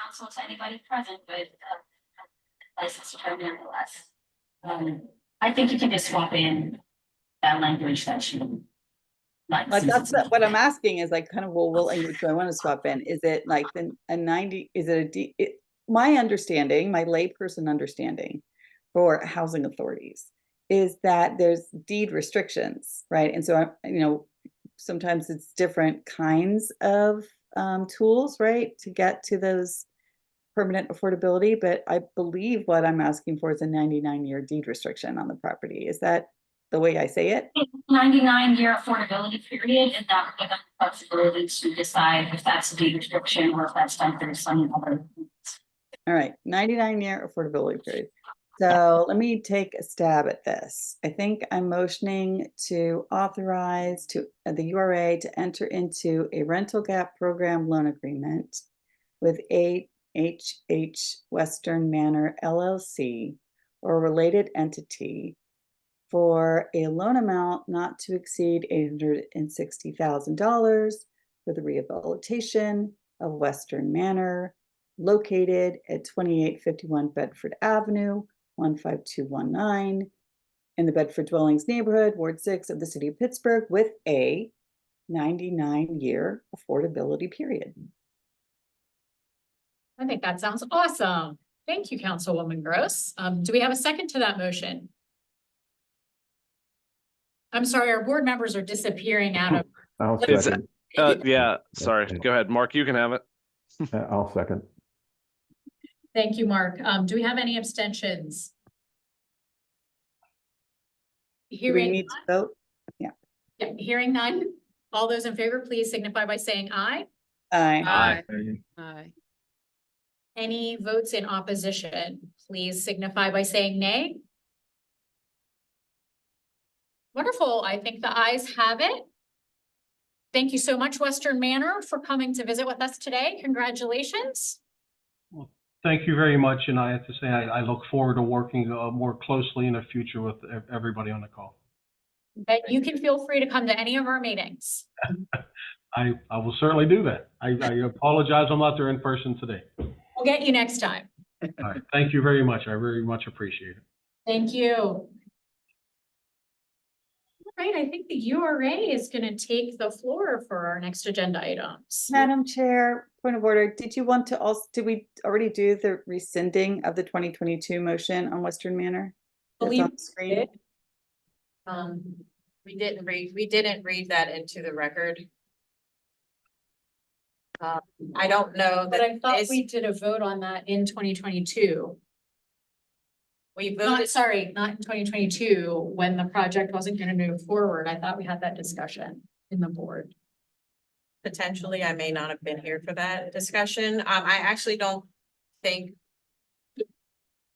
counsel to anybody present, but licensed attorney nonetheless. I think you can just swap in that language that you like. That's what I'm asking is like kind of what language do I want to swap in? Is it like a 90? Is it my understanding, my layperson understanding for housing authorities is that there's deed restrictions, right? And so, sometimes it's different kinds of tools, right, to get to those permanent affordability, but I believe what I'm asking for is a 99-year deed restriction on the property. Is that the way I say it? 99-year affordability period, and that would give them the flexibility to decide if that's a deed restriction or if that's done through some other. All right, 99-year affordability period. So let me take a stab at this. I think I'm motioning to authorize the URA to enter into a rental gap program loan agreement with HH Western Manor LLC or a related entity for a loan amount not to exceed $860,000 for the rehabilitation of Western Manor located at 2851 Bedford Avenue, 15219 in the Bedford Dwellings neighborhood, Ward 6 of the city of Pittsburgh, with a 99-year affordability period. I think that sounds awesome. Thank you, Councilwoman Gross. Do we have a second to that motion? I'm sorry, our board members are disappearing out of. I'll Is second. Yeah, sorry. Go ahead, Mark, you can have it. I'll second. Thank you, Mark. Do we have any abstentions? Do we Hearing, need to vote? yeah, hearing none. All those in favor, please signify by saying aye. Aye. Aye. Any votes in opposition, please signify by saying nay. Wonderful. I think the ayes have it. Thank you so much, Western Manor, for coming to visit with us today. Congratulations. Thank you very much, and I have to say I look forward to working more closely in the future with everybody on the call. But you can feel free to come to any of our meetings. I will certainly do that. I apologize I'm not there in person today. We'll get you next time. All right. Thank you very much. I very much appreciate it. Thank you. All right, I think the URA is going to take the floor for our next agenda items. Madam Chair, point of order. Did we already do the rescinding of the 2022 motion on Western Manor? That's Believe on the screen. We didn't read that into the record. I don't know But that I thought this- we did a vote on that in 2022. we Not, voted, sorry, not in 2022, when the project wasn't going to move forward. I thought we had that discussion in the board. potentially, I may not have been here for that discussion. I actually don't think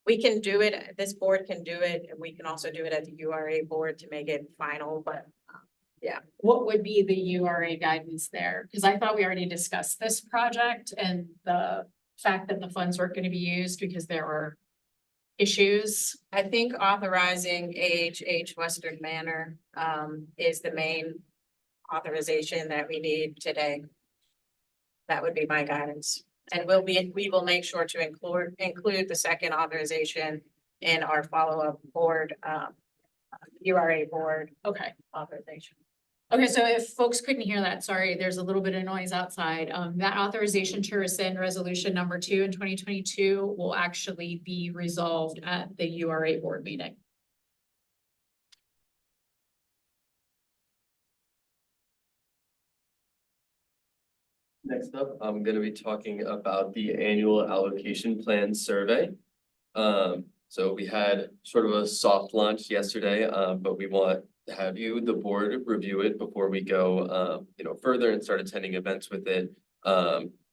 we can do it, this board can do it, and we can also do it at the URA board to make it final, but yeah. What would be the URA guidance there? Because I thought we already discussed this project and the fact that the funds weren't going to be used because there were issues. I think authorizing AHH Western Manor is the main authorization that we need today. That would be my guidance. And we will make sure to include the second authorization in our follow-up board, URA board Okay. authorization. Okay, so if folks couldn't hear that, sorry, there's a little bit of noise outside. That authorization to rescind resolution number 2 in 2022 will actually be resolved at the URA board meeting. Next up, I'm gonna be talking about the annual allocation plan survey. So we had sort of a soft launch yesterday, but we want to have you, the board, review it before we go, further and start attending events with it.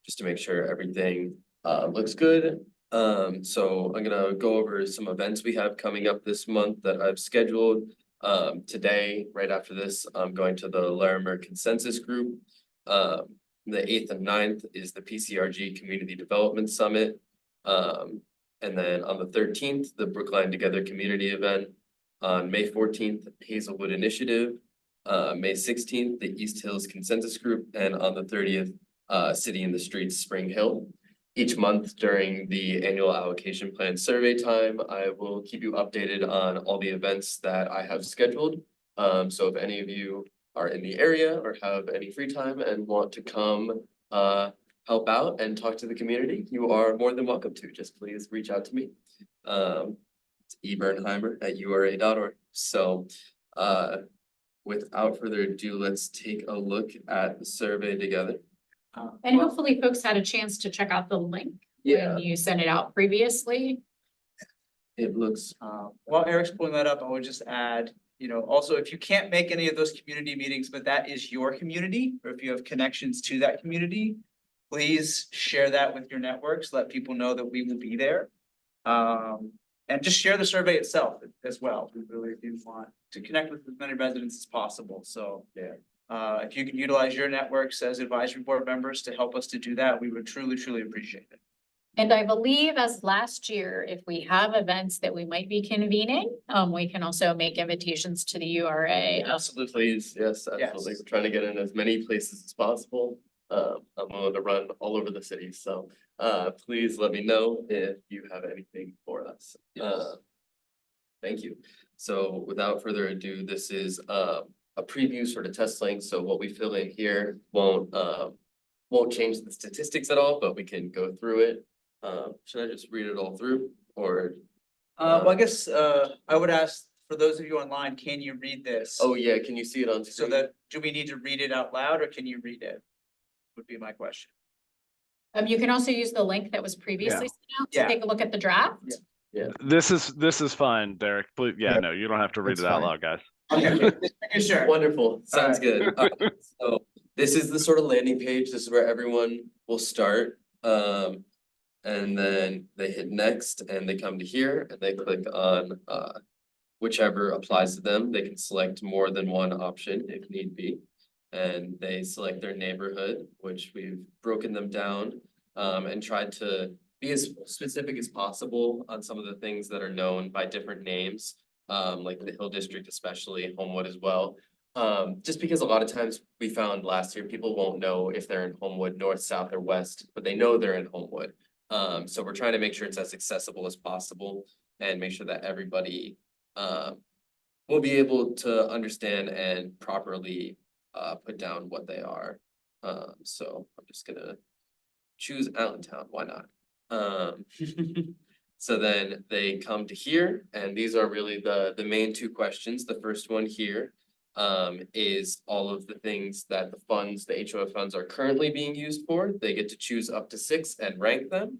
Just to make sure everything, looks good. So I'm gonna go over some events we have coming up this month that I've scheduled. Today, right after this, I'm going to the Larimer Consensus Group. The 8th and 9th is the PCRG Community Development Summit. And then on the 13th, the Brookline Together Community Event. On May 14th, Hazelwood Initiative. May 16th, the East Hills Consensus Group. And on the 30th, City in the Streets, Spring Hill. Each month during the annual allocation plan survey time, I will keep you updated on all the events that I have scheduled. So if any of you are in the area or have any free time and want to come help out and talk to the community, you are more than welcome to. Just please reach out to me. It's ebernheimer@ura.org. So, without further ado, let's take a look at the survey together. And hopefully folks had a chance to check out the link Yeah, when you sent it out previously. it looks, While Eric's pulling that up, I would just add, also if you can't make any of those community meetings, but that is your community, or if you have connections to that community, please share that with your networks, let people know that we will be there. And just share the survey itself as well. We really do want to connect with as many residents as possible. So, if you can utilize your networks as advisory board members to help us to do that, we would truly, truly appreciate it. And I believe as last year, if we have events that we might be convening, we can also make invitations to the URA. absolutely, please, yes, absolutely. Yes. We're trying to get in as many places as possible. I'm willing to run all over the city, so please let me know if you have anything for us. Thank you. So without further ado, this is a preview sort of test link. So what we fill in here won't change the statistics at all, but we can go through it. Should I just read it all through or? Well, I guess, I would ask, for those of you online, can you read this? Oh, yeah, can you see it on So screen? that, do we need to read it out loud or can you read it? Would be my question. You can also use the link that was previously sent out to Yeah. take a look at the draft. This is fine, Derek. Please, Yeah, no, you don't have to read it's it out fine. loud, guys. Okay, sure. Wonderful, sounds right. good. So this is the sort of landing page. This is where everyone will start. And then they hit next and they come to here and they click on whichever applies to them. They can select more than one option if need be. And they select their neighborhood, which we've broken them down and tried to be as specific as possible on some of the things that are known by different names, like the Hill District, especially Homewood as well. Just because a lot of times we found last year, people won't know if they're in Homewood, north, south, or west, but they know they're in Homewood. So we're trying to make sure it's as accessible as possible and make sure that everybody will be able to understand and properly put down what they are. So I'm just gonna choose Allentown, why not? So then they come to here, and these are really the main two questions. The first one here is all of the things that the funds, the HOF funds are currently being used for. They get to choose up to 6 and rank them.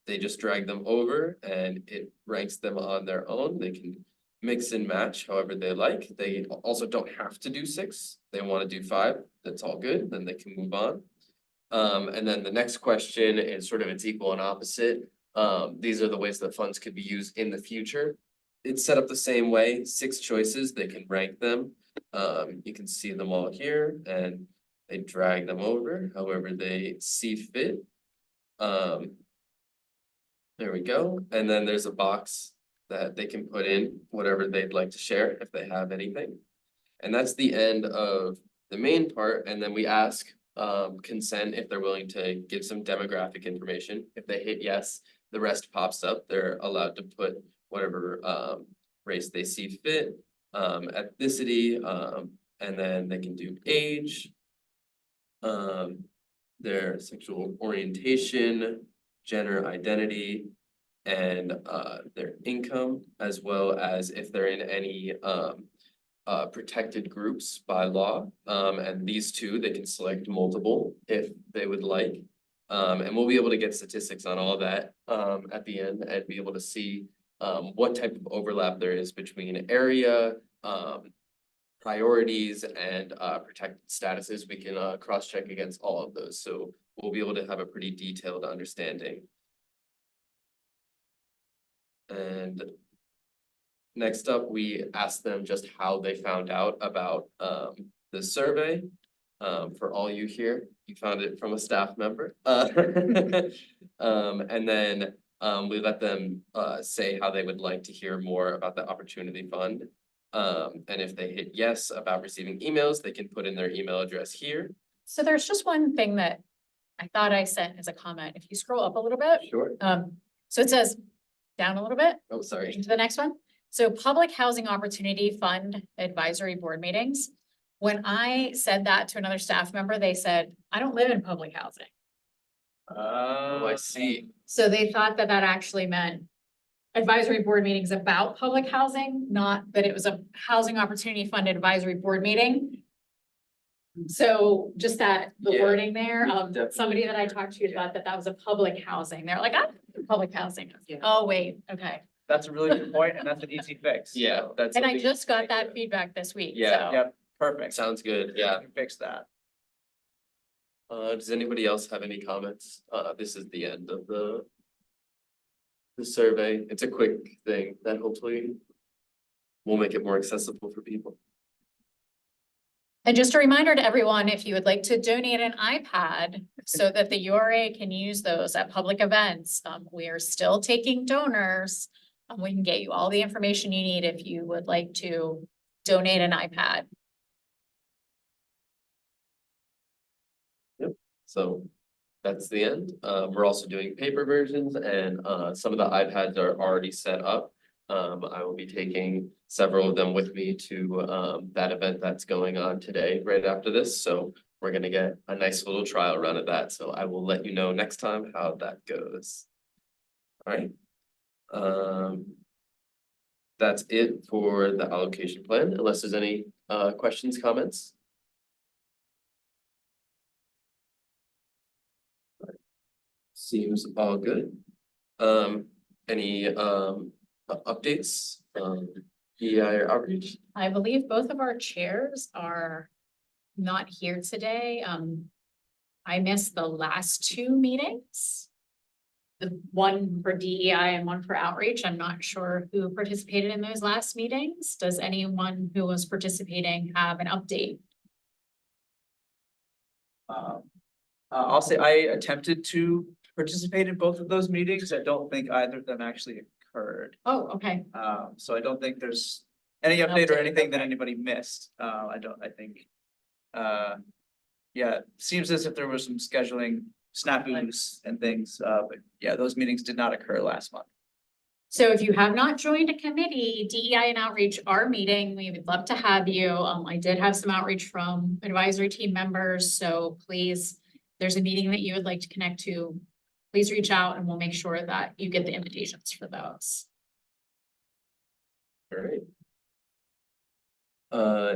They just drag them over and it ranks them on their own. They can mix and match however they like. They also don't have to do 6. They want to do 5. That's all good. Then they can move on. And then the next question is sort of its equal and opposite. These are the ways that funds could be used in the future. It's set up the same way, 6 choices, they can rank them. You can see them all here and they drag them over however they see fit. There we go. And then there's a box that they can put in whatever they'd like to share if they have anything. And that's the end of the main part. And then we ask consent if they're willing to give some demographic information. If they hit yes, the rest pops up. They're allowed to put whatever race they see fit, ethnicity, and then they can do age, their sexual orientation, gender identity, and their income, as well as if they're in any protected groups by law. And these two, they can select multiple if they would like. And we'll be able to get statistics on all that at the end and be able to see what type of overlap there is between area, priorities, and protected statuses. We can cross-check against all of those. So we'll be able to have a pretty detailed understanding. And next up, we asked them just how they found out about the survey. For all you here, you found it from a staff member. And then we let them say how they would like to hear more about the Opportunity Fund. And if they hit yes about receiving emails, they can put in their email address here. So there's just one thing that I thought I sent as a comment. If you scroll up a little bit, Sure. so it says down a little bit Oh, sorry. into the next one. So Public Housing Opportunity Fund Advisory Board Meetings. When I said that to another staff member, they said, I don't live in public housing. Oh, I see. So they thought that that actually meant advisory board meetings about public housing, not that it was a housing opportunity fund advisory board meeting. So just that, the Yeah, wording there, definitely. somebody that I talked to thought that that was a public housing. They're like, I'm public housing. Yeah. Oh, wait, okay. That's a really good point, and that's an easy fix. Yeah, that's. And what I we just got make that it. feedback this week, Yeah. so. Yep, perfect. Sounds good, yeah. We can fix that. Does anybody else have any comments? This is the end of the survey. It's a quick thing that hopefully will make it more accessible for people. And just a reminder to everyone, if you would like to donate an iPad so that the URA can use those at public events, we are still taking donors. We can get you all the information you need if you would like to donate an iPad. So that's the end. We're also doing paper versions and some of the iPads are already set up. I will be taking several of them with me to that event that's going on today, right after this. So we're gonna get a nice little trial run of that. So I will let you know next time how that goes. All right. That's it for the allocation plan, unless there's any questions, comments. Seems all good. Any updates, EI or outreach? I believe both of our chairs are not here today. I missed the last two meetings. The one for DEI and one for outreach. I'm not sure who participated in those last meetings. Does anyone who was participating have an update? I'll say I attempted to participate in both of those meetings. I don't think either of them actually occurred. Oh, okay. So I don't think there's any update or Update, anything that okay. anybody missed. I think. Yeah, seems as if there was some scheduling snafus and things, but yeah, those meetings did not occur last month. So if you have not joined a committee, DEI and outreach are meeting. We would love to have you. I did have some outreach from advisory team members, so please, if there's a meeting that you would like to connect to, please reach out and we'll make sure that you get the invitations for those. All right.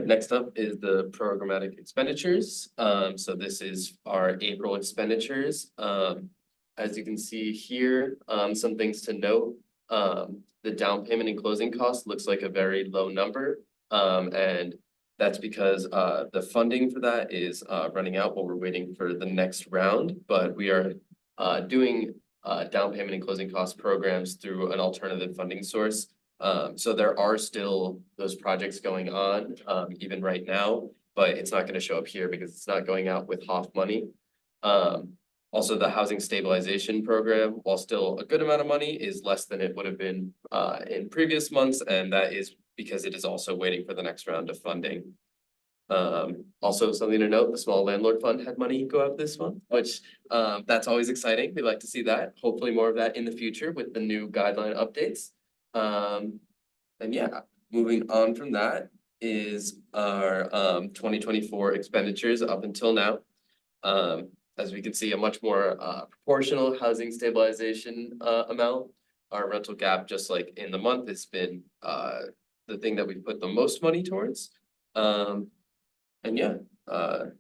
Next up is the programmatic expenditures. So this is our April expenditures. As you can see here, some things to note. The down payment and closing cost looks like a very low number. And that's because the funding for that is running out while we're waiting for the next round. But we are doing down payment and closing cost programs through an alternative funding source. So there are still those projects going on, even right now, but it's not gonna show up here because it's not going out with HOF money. Also, the housing stabilization program, while still a good amount of money, is less than it would have been in previous months, and that is because it is also waiting for the next round of funding. Also something to note, the small landlord fund had money go out this month, which that's always exciting. We like to see that. Hopefully more of that in the future with the new guideline updates. And yeah, moving on from that is our 2024 expenditures up until now. As we can see, a much more proportional housing stabilization amount. Our rental gap, just like in the month, has been the thing that we put the most money towards. And yeah, back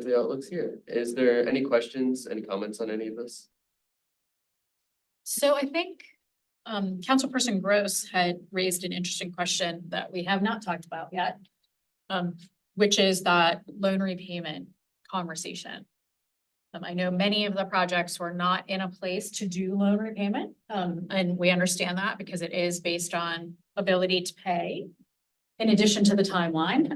to the outlooks here. Is there any questions, any comments on any of this? So I think Councilperson Gross had raised an interesting question that we have not talked about yet, which is that loan repayment conversation. I know many of the projects were not in a place to do loan repayment, and we understand that because it is based on ability to pay in addition to the timeline.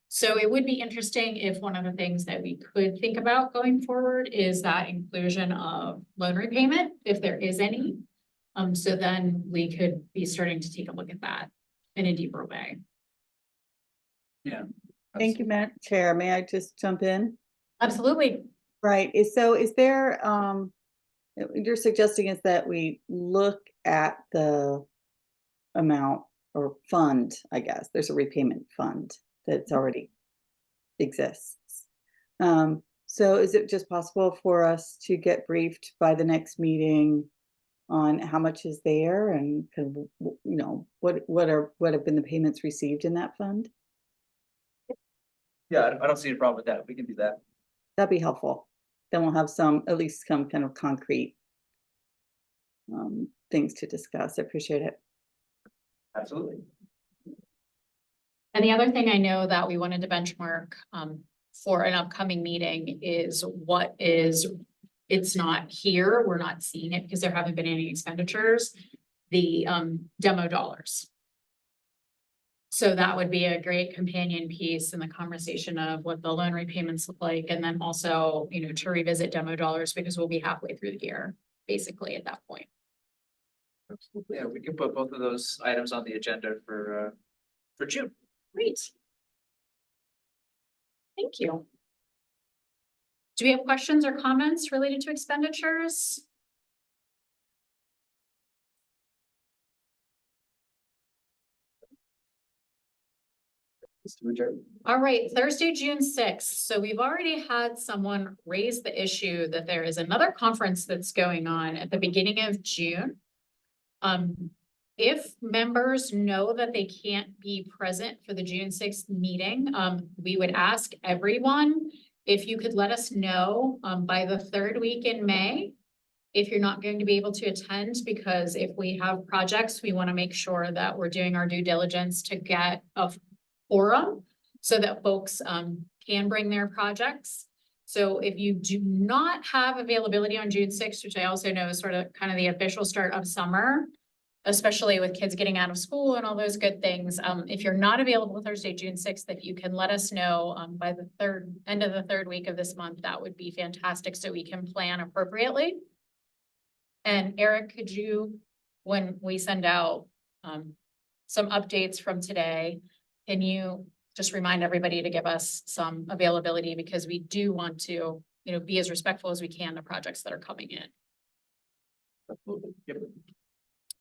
So it would be interesting if one of the things that we could think about going forward is that inclusion of loan repayment, if there is any. So then we could be starting to take a look at that in a deeper way. Yeah. Thank you, Madam Chair. May I just jump in? Absolutely. Right, is there, you're suggesting is that we look at the amount or fund, I guess, there's a repayment fund that's already exists. So is it just possible for us to get briefed by the next meeting on how much is there and kind of, you know, what have been the payments received in that fund? Yeah, I don't see a problem with that. We can do that. That'd be helpful. Then we'll have some, at least some kind of concrete things to discuss. I appreciate it. Absolutely. And the other thing I know that we wanted to benchmark for an upcoming meeting is what is, it's not here, we're not seeing it because there haven't been any expenditures, the demo dollars. So that would be a great companion piece in the conversation of what the loan repayments look like, and then also, you know, to revisit demo dollars because we'll be halfway through the year, basically at that point. Absolutely. Yeah, we can put both of those items on the agenda for June. Great. Thank you. Do we have questions or comments related to expenditures? All right, Thursday, June 6th. So we've already had someone raise the issue that there is another conference that's going on at the beginning of June. If members know that they can't be present for the June 6th meeting, we would ask everyone if you could let us know by the third week in May if you're not going to be able to attend, because if we have projects, we want to make sure that we're doing our due diligence to get a forum so that folks can bring their projects. So if you do not have availability on June 6th, which I also know is sort of kind of the official start of summer, especially with kids getting out of school and all those good things. If you're not available Thursday, June 6th, if you can let us know by the end of the third week of this month, that would be fantastic so we can plan appropriately. And Eric, could you, when we send out some updates from today, can you just remind everybody to give us some availability, because we do want to, you know, be as respectful as we can to projects that are coming in. Absolutely. Yep.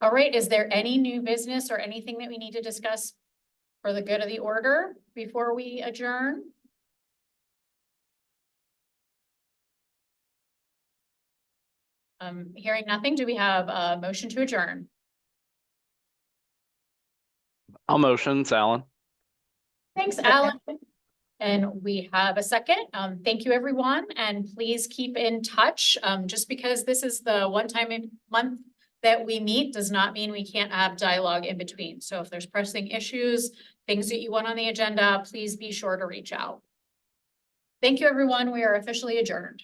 All right, is there any new business or anything that we need to discuss for the good of the order before we adjourn? Hearing nothing, do we have a motion to adjourn? I'll motion, it's Alan. Thanks, Alan. And we have a second. Thank you, everyone. And please keep in touch. Just because this is the one time a month that we meet does not mean we can't have dialogue in between. So if there's pressing issues, things that you want on the agenda, please be sure to reach out. Thank you, everyone. We are officially adjourned.